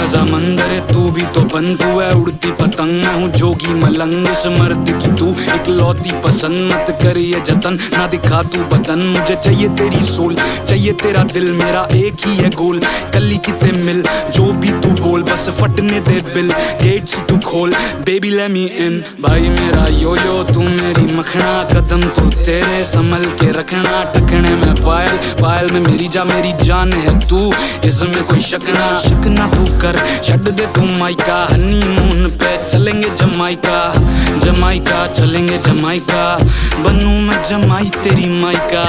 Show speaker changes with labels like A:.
A: समंदर है तू भी तो बंधु है, उड़ती पतंग मैं हूँ जोगी मलंग। इस मर्द की तू इकलौती पसंद, मत कर ये जतन ना दिखा तू बदन। मुझे चाहिए तेरी सोल, चाहिए तेरा दिल, मेरा एक ही है गोल। कली किते मिल जो भी तू बोल, बस फटने दे बिल, गेट्स तू खोल, बेबी लेट मी इन। भाई मेरा यो यो तू मेरी मखना, कदम तू तेरे संभल के रखना। टखने में पायल, पायल में मेरी जान है तू, इसमें कोई शक ना तू कर। छड़ दे तू माइका, हनीमून पे चलेंगे जमाइका, जमाइका चलेंगे जमाइका। बनूं मैं जमाई तेरी माइका।